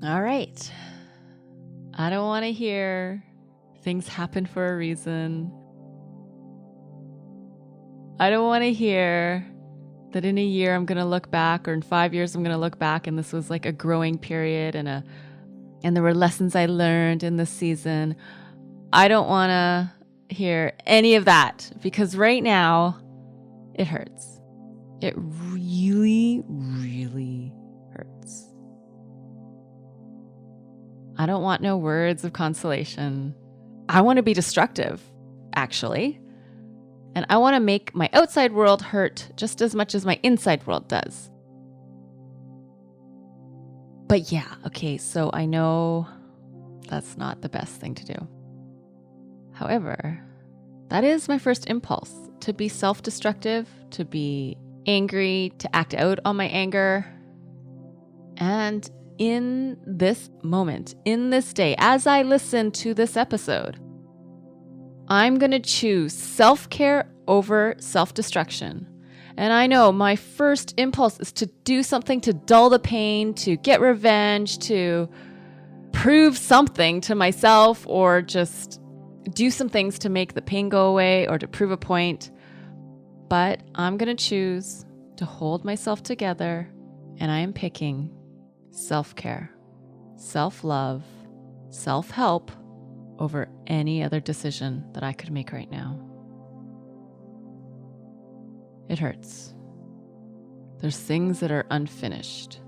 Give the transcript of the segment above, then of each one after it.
All right. I don't want to hear things happen for a reason. I don't want to hear that in a year I'm going to look back, or in 5 years I'm going to look back and this was like a growing period and there were lessons I learned in this season. I don't want to hear any of that because right now it hurts. It really, really hurts. I don't want no words of consolation. I want to be destructive, actually. And I want to make my outside world hurt just as much as my inside world does. But yeah, okay, so I know that's not the best thing to do. However, that is my first impulse, to be self-destructive, to be angry, to act out on my anger. And in this moment, in this day, as I listen to this episode, I'm going to choose self-care over self-destruction. And I know my first impulse is to do something to dull the pain, to get revenge, to prove something to myself, or just do some things to make the pain go away or to prove a point. But I'm going to choose to hold myself together, and I am picking self-care, self-love, self-help over any other decision that I could make right now. It hurts. There's things that are unfinished.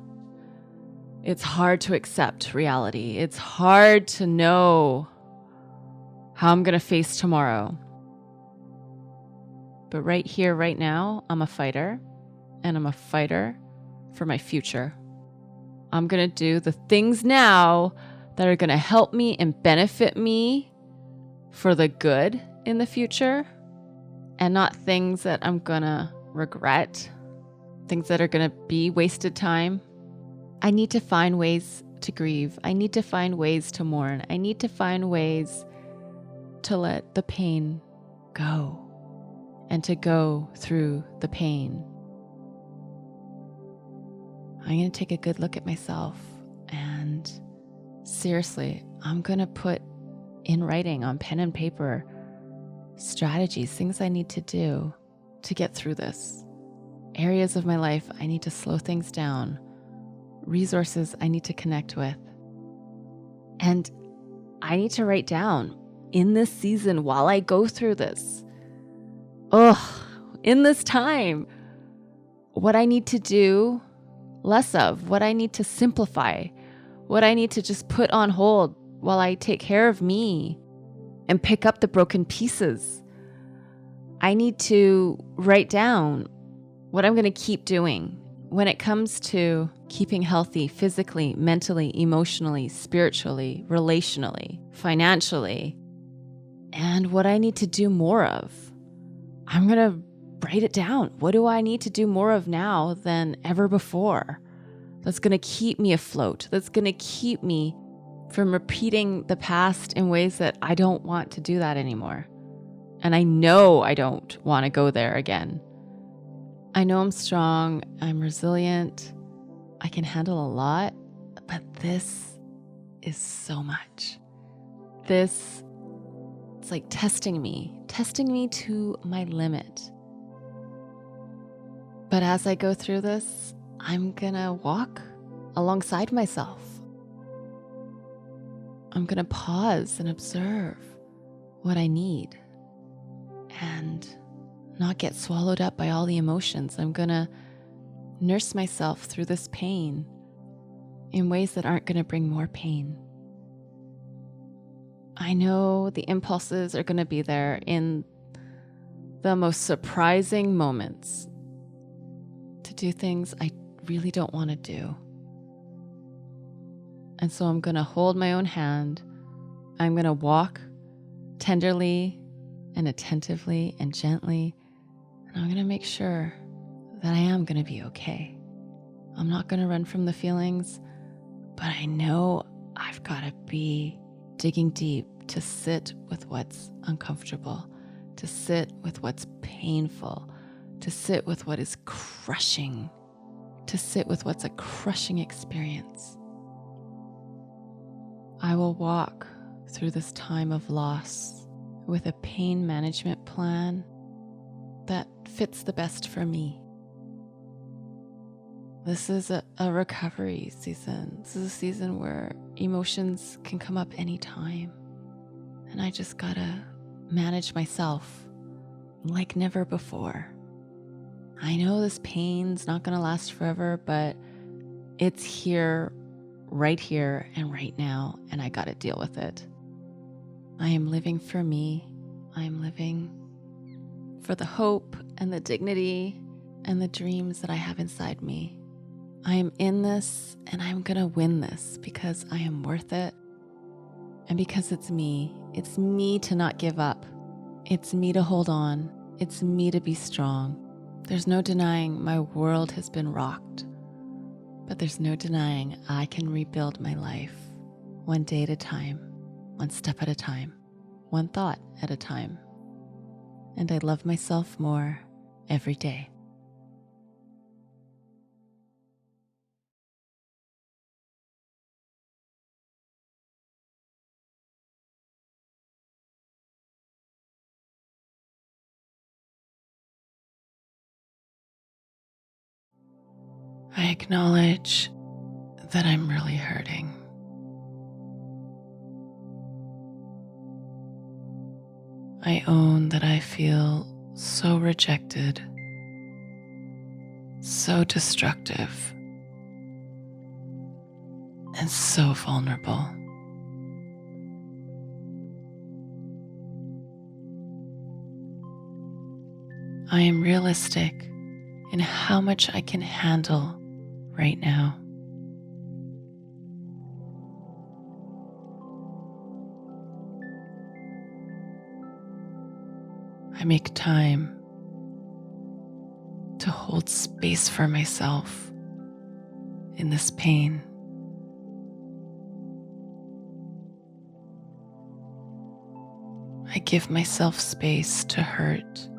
It's hard to accept reality. It's hard to know how I'm going to face tomorrow. But right here, right now, I'm a fighter, and I'm a fighter for my future. I'm going to do the things now that are going to help me and benefit me for the good in the future, and not things that I'm going to regret, things that are going to be wasted time. I need to find ways to grieve. I need to find ways to mourn. I need to find ways to let the pain go and to go through the pain. I'm going to take a good look at myself, and seriously, I'm going to put in writing on pen and paper strategies, things I need to do to get through this. Areas of my life I need to slow things down. Resources I need to connect with. And I need to write down in this season while I go through this, in this time, what I need to do less of, what I need to simplify, what I need to just put on hold while I take care of me and pick up the broken pieces. I need to write down what I'm going to keep doing when it comes to keeping healthy physically, mentally, emotionally, spiritually, relationally, financially, and what I need to do more of. I'm going to write it down. What do I need to do more of now than ever before? That's going to keep me afloat. That's going to keep me from repeating the past in ways that I don't want to do that anymore. And I know I don't want to go there again. I know I'm strong. I'm resilient. I can handle a lot, but this is so much. It's like testing me to my limit. But as I go through this, I'm gonna walk alongside myself. I'm gonna pause and observe what I need and not get swallowed up by all the emotions. I'm gonna nurse myself through this pain in ways that aren't gonna bring more pain. I know the impulses are gonna be there in the most surprising moments to do things I really don't want to do. And so I'm going to hold my own hand. I'm going to walk tenderly and attentively and gently. And I'm going to make sure that I am going to be okay. I'm not going to run from the feelings, but I know I've got to be digging deep to sit with what's uncomfortable, to sit with what's painful, to sit with what is crushing, to sit with what's a crushing experience. I will walk through this time of loss with a pain management plan that fits the best for me. This is a recovery season. This is a season where emotions can come up anytime. And I just gotta manage myself like never before. I know this pain's not gonna last forever, but it's here and right now, and I gotta deal with it. I am living for me. I am living for the hope and the dignity and the dreams that I have inside me. I am in this and I'm gonna win this because I am worth it. And because it's me. It's me to not give up. It's me to hold on. It's me to be strong. There's no denying my world has been rocked, but there's no denying I can rebuild my life one day at a time, one step at a time, one thought at a time. And I love myself more every day. I acknowledge that I'm really hurting. I own that I feel so rejected, so destructive, and so vulnerable. I am realistic in how much I can handle right now. I make time to hold space for myself in this pain. I give myself space to hurt.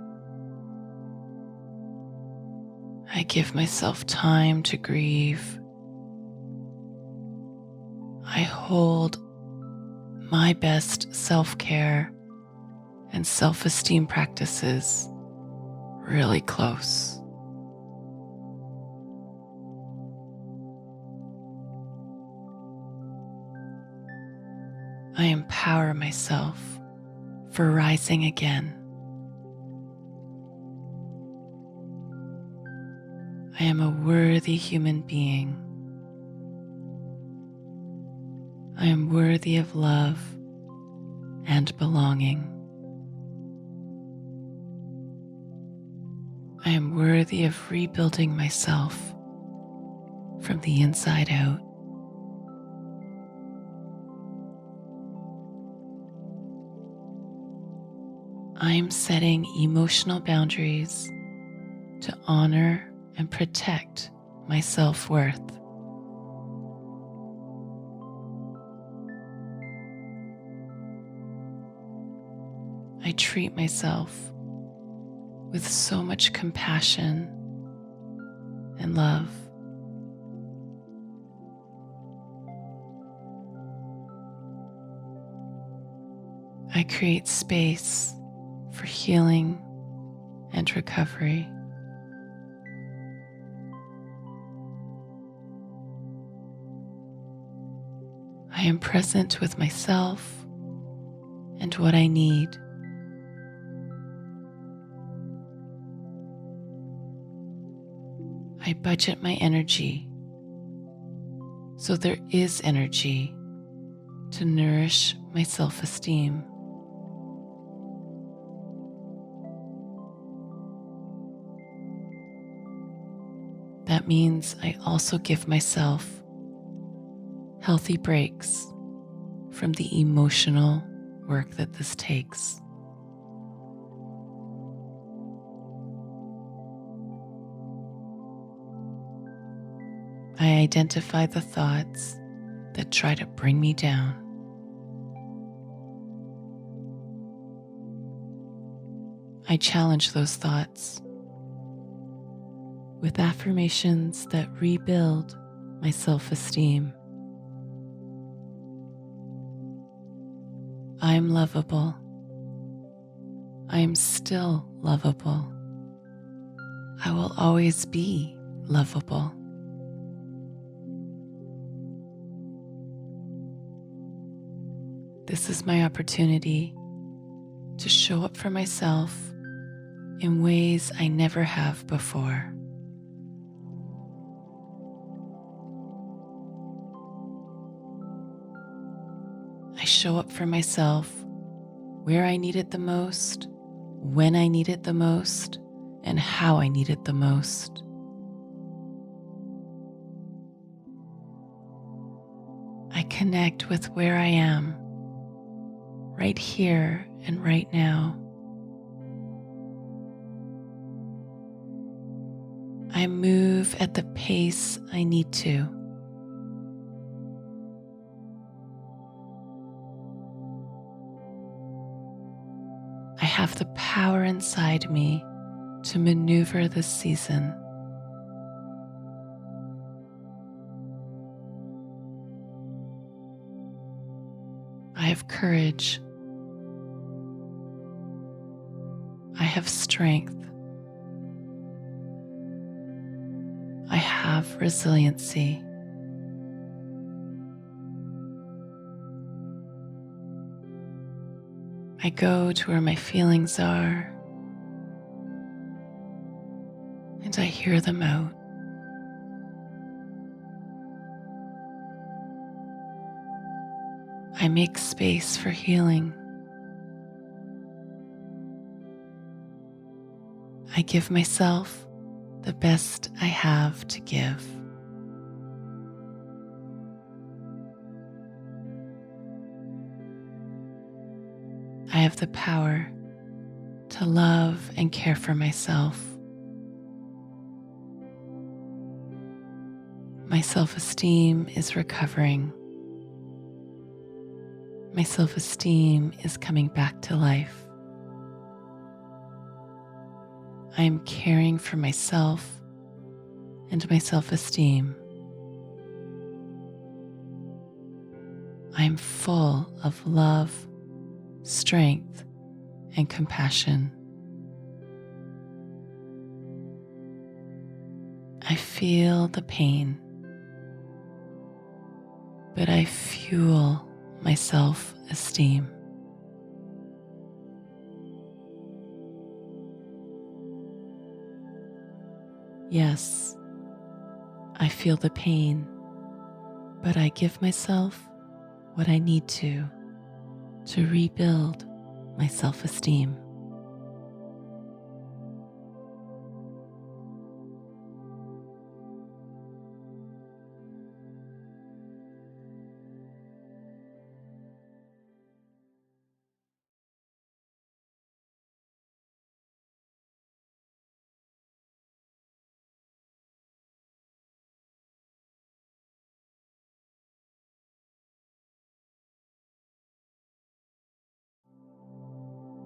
I give myself time to grieve. I hold my best self-care and self-esteem practices really close. I empower myself for rising again. I am a worthy human being. I am worthy of love and belonging. I am worthy of rebuilding myself from the inside out. I am setting emotional boundaries to honor and protect my self-worth. I treat myself with so much compassion and love. I create space for healing and recovery. I am present with myself and what I need. I budget my energy so there is energy to nourish my self-esteem. That means I also give myself healthy breaks from the emotional work that this takes. I identify the thoughts that try to bring me down. I challenge those thoughts with affirmations that rebuild my self-esteem. I'm lovable. I am still lovable. I will always be lovable. This is my opportunity to show up for myself in ways I never have before. I show up for myself where I need it the most, when I need it the most, and how I need it the most. I connect with where I am, right here and right now. I move at the pace I need to. I have the power inside me to maneuver this season. I have courage. I have strength. I have resiliency. I go to where my feelings are and I hear them out. I make space for healing. I give myself the best I have to give. I have the power to love and care for myself. My self-esteem is recovering. My self-esteem is coming back to life. I am caring for myself and my self-esteem. I am full of love, strength, and compassion. I feel the pain, but I fuel my self-esteem. Yes, I feel the pain, but I give myself what I need to rebuild my self-esteem.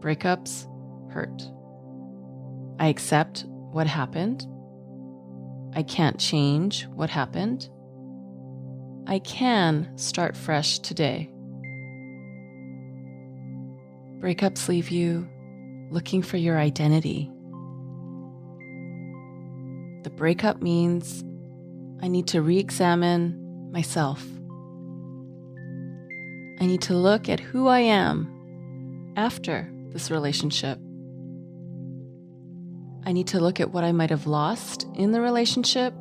Breakups hurt. I accept what happened. I can't change what happened. I can start fresh today. Breakups leave you looking for your identity. The breakup means I need to re-examine myself. I need to look at who I am after this relationship. I need to look at what I might have lost in the relationship.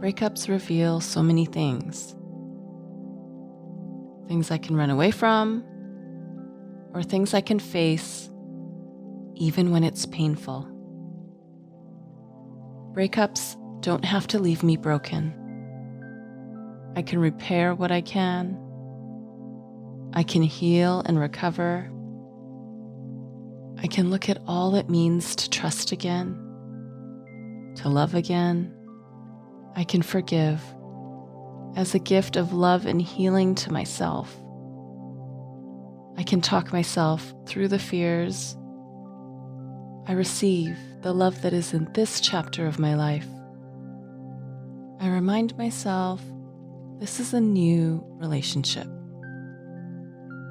Breakups reveal so many things. Things I can run away from, or things I can face, even when it's painful. Breakups don't have to leave me broken. I can repair what I can. I can heal and recover. I can look at all it means to trust again, to love again. I can forgive as a gift of love and healing to myself. I can talk myself through the fears. I receive the love that is in this chapter of my life. I remind myself this is a new relationship.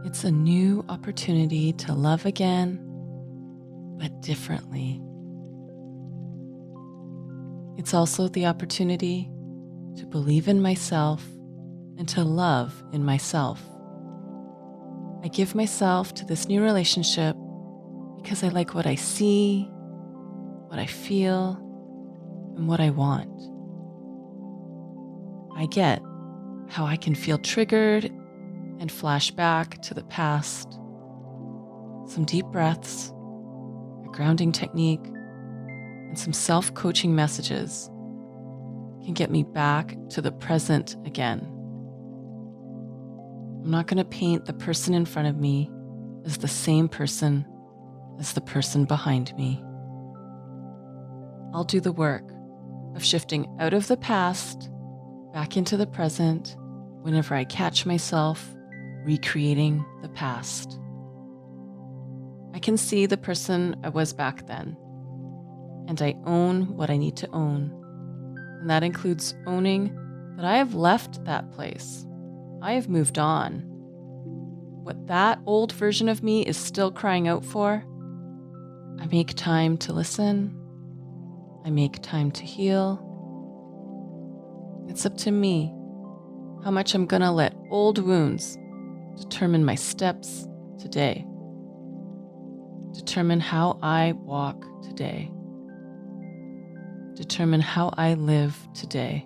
It's a new opportunity to love again, but differently. It's also the opportunity to believe in myself and to love in myself. I give myself to this new relationship because I like what I see, what I feel, and what I want. I get how I can feel triggered and flash back to the past. Some deep breaths, a grounding technique, and some self-coaching messages can get me back to the present again. I'm not going to paint the person in front of me as the same person as the person behind me. I'll do the work of shifting out of the past back into the present whenever I catch myself recreating the past. I can see the person I was back then, and I own what I need to own. And that includes owning that I have left that place. I have moved on. What that old version of me is still crying out for, I make time to listen. I make time to heal. It's up to me how much I'm gonna let old wounds determine my steps today. Determine how I walk today. Determine how I live today.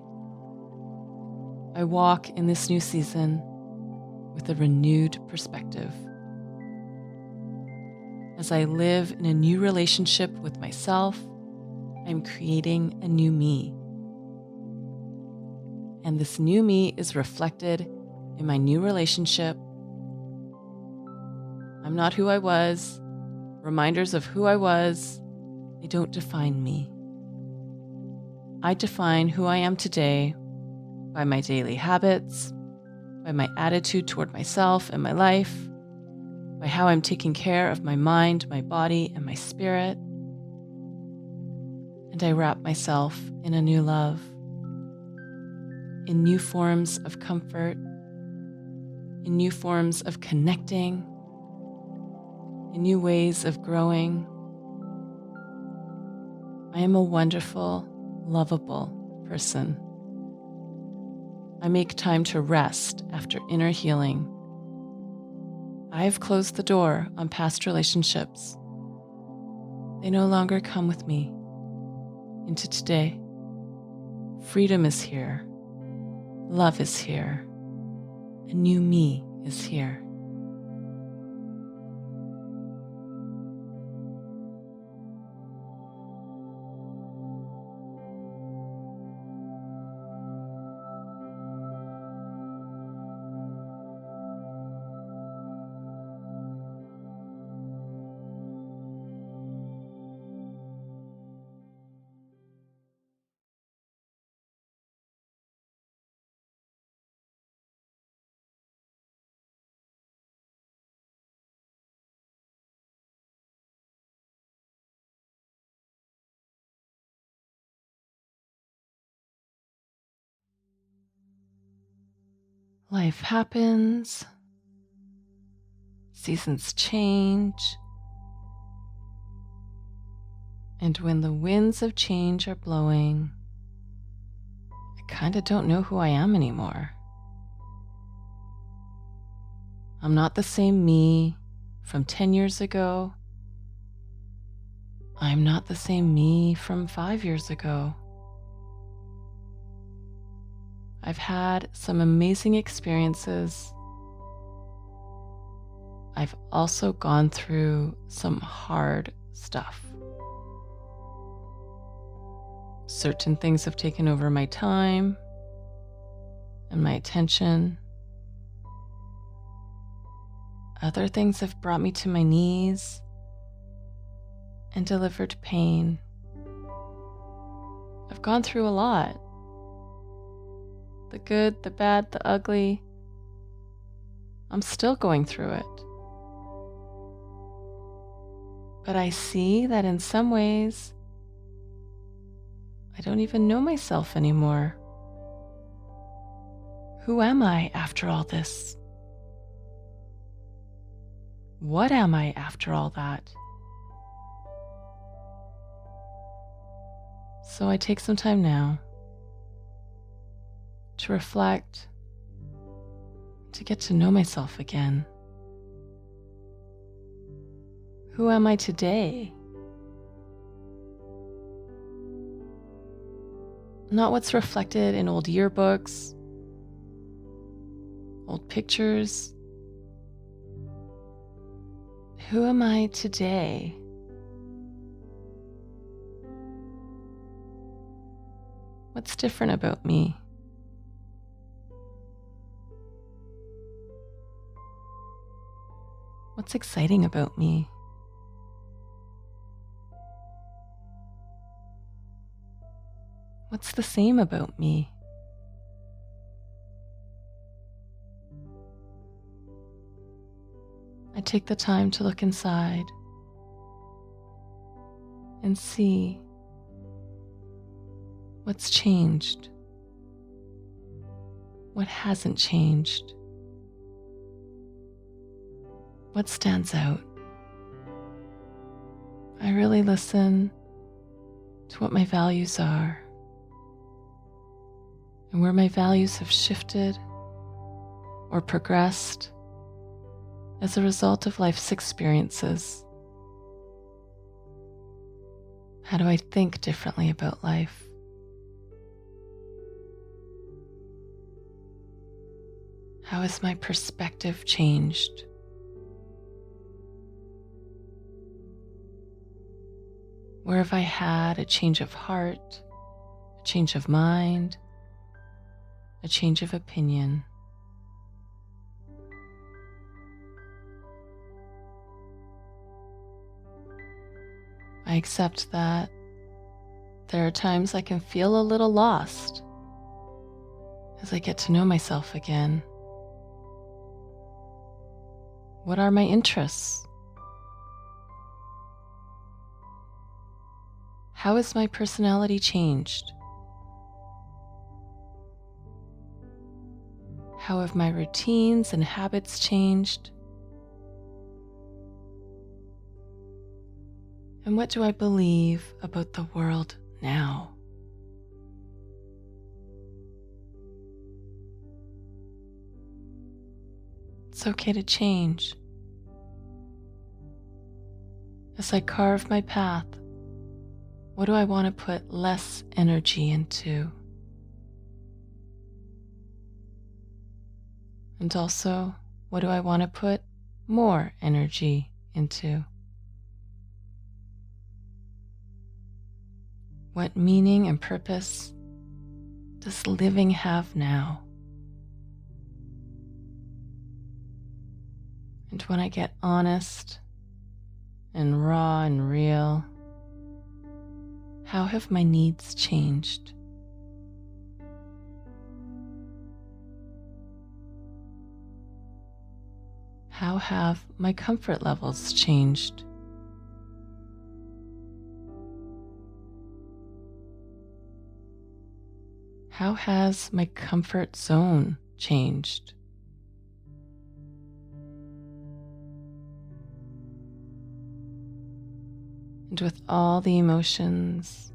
I walk in this new season with a renewed perspective. As I live in a new relationship with myself, I'm creating a new me. And this new me is reflected in my new relationship. I'm not who I was. Reminders of who I was, they don't define me. I define who I am today by my daily habits, by my attitude toward myself and my life, by how I'm taking care of my mind, my body, and my spirit. And I wrap myself in a new love, in new forms of comfort, in new forms of connecting, in new ways of growing. I am a wonderful, lovable person. I make time to rest after inner healing. I have closed the door on past relationships. They no longer come with me into today. Freedom is here. Love is here. A new me is here. Life happens. Seasons change. And when the winds of change are blowing, I kind of don't know who I am anymore. I'm not the same me from 10 years ago. I'm not the same me from 5 years ago. I've had some amazing experiences. I've also gone through some hard stuff. Certain things have taken over my time and my attention. Other things have brought me to my knees and delivered pain. I've gone through a lot. The good, the bad, the ugly. I'm still going through it. But I see that in some ways, I don't even know myself anymore. Who am I after all this? What am I after all that? So I take some time now to reflect, to get to know myself again. Who am I today? Not what's reflected in old yearbooks, old pictures. Who am I today? What's different about me? What's exciting about me? What's the same about me? I take the time to look inside and see what's changed, what hasn't changed, what stands out. I really listen to what my values are and where my values have shifted or progressed as a result of life's experiences. How do I think differently about life? How has my perspective changed? Where have I had a change of heart, a change of mind, a change of opinion? I accept that there are times I can feel a little lost as I get to know myself again. What are my interests? How has my personality changed? How have my routines and habits changed? And what do I believe about the world now? It's okay to change. As I carve my path, what do I want to put less energy into? And also, what do I want to put more energy into? What meaning and purpose does living have now? And when I get honest and raw and real, how have my needs changed? How have my comfort levels changed? How has my comfort zone changed? And with all the emotions,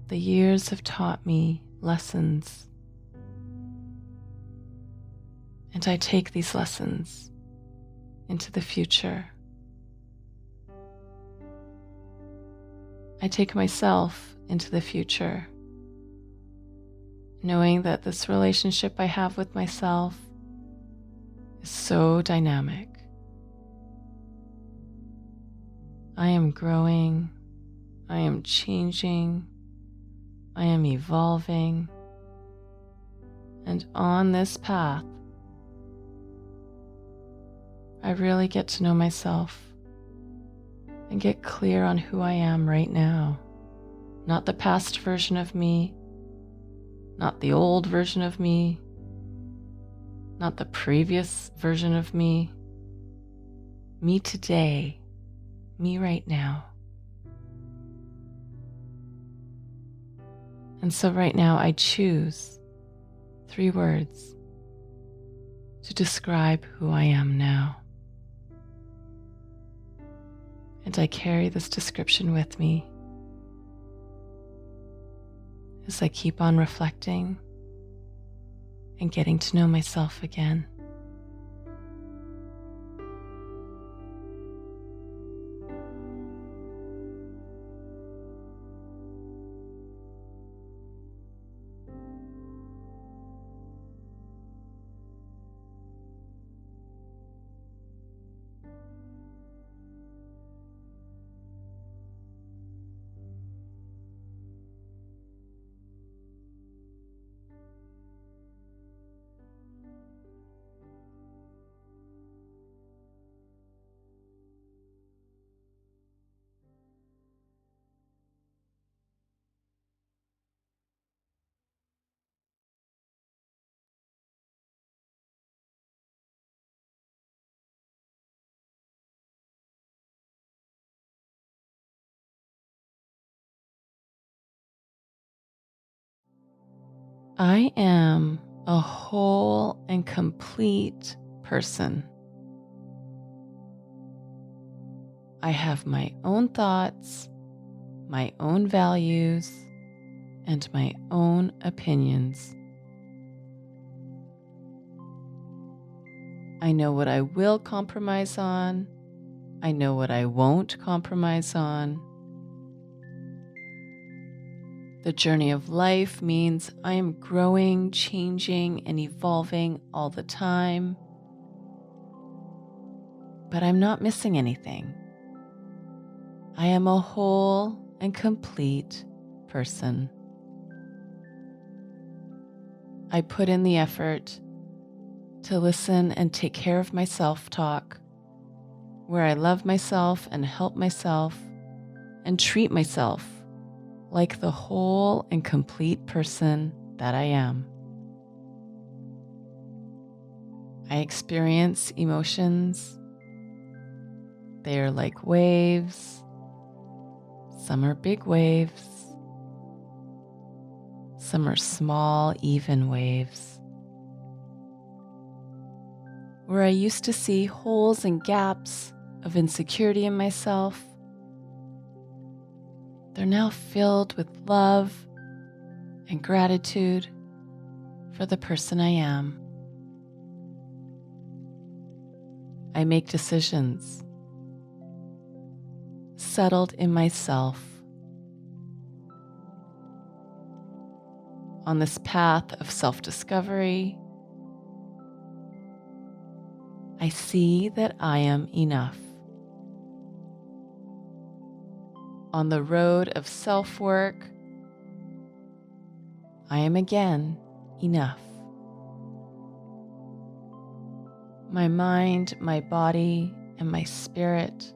the years have taught me lessons. And I take these lessons into the future. I take myself into the future, knowing that this relationship I have with myself is so dynamic. I am growing, I am changing, I am evolving, and on this path, I really get to know myself and get clear on who I am right now. Not the past version of me, not the old version of me, not the previous version of me. Me today, me right now. And so right now I choose 3 words. to describe who I am now. And I carry this description with me as I keep on reflecting and getting to know myself again. I am a whole and complete person. I have my own thoughts, my own values, and my own opinions. I know what I will compromise on. I know what I won't compromise on. The journey of life means I am growing, changing, and evolving all the time. But I'm not missing anything. I am a whole and complete person. I put in the effort to listen and take care of my self-talk, where I love myself and help myself and treat myself like the whole and complete person that I am. I experience emotions. They are like waves. Some are big waves. Some are small, even waves. Where I used to see holes and gaps of insecurity in myself, they're now filled with love and gratitude for the person I am. I make decisions settled in myself. On this path of self-discovery, I see that I am enough. On the road of self-work, I am again enough. My mind, my body, and my spirit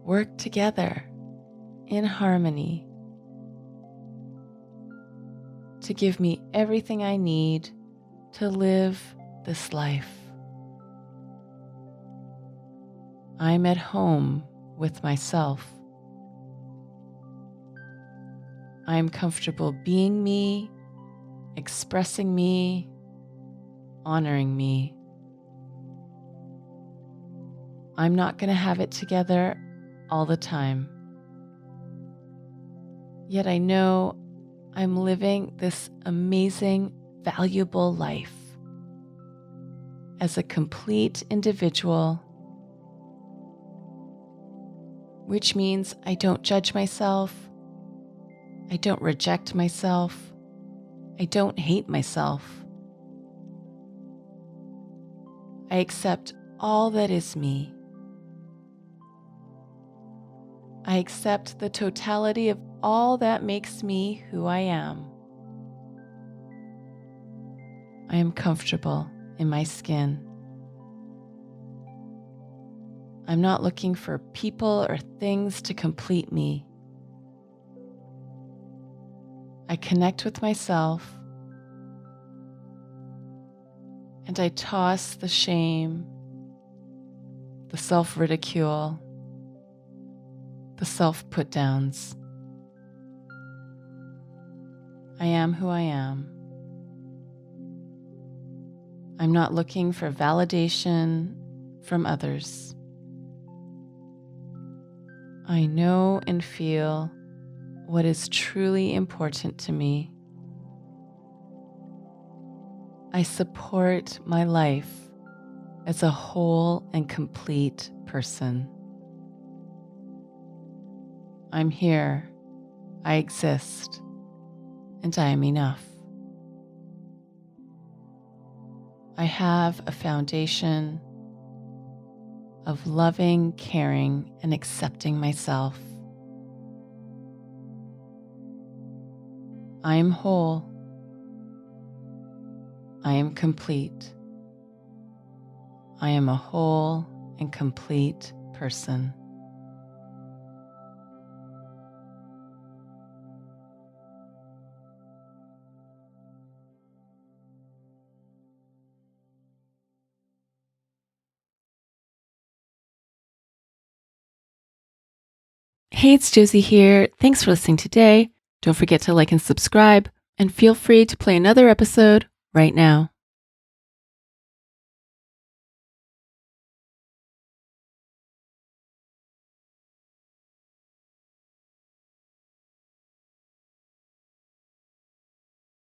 work together in harmony to give me everything I need to live this life. I'm at home with myself. I'm comfortable being me, expressing me, honoring me. I'm not going to have it together all the time. Yet I know I'm living this amazing, valuable life as a complete individual, which means I don't judge myself. I don't reject myself. I don't hate myself. I accept all that is me. I accept the totality of all that makes me who I am. I am comfortable in my skin. I'm not looking for people or things to complete me. I connect with myself and I toss the shame, the self-ridicule, the self-put-downs. I am who I am. I'm not looking for validation from others. I know and feel what is truly important to me. I support my life as a whole and complete person. I'm here, I exist, and I am enough. I have a foundation of loving, caring, and accepting myself. I am whole. I am complete. I am a whole and complete person. Hey, it's Josie here. Thanks for listening today. Don't forget to like and subscribe, and feel free to play another episode right now.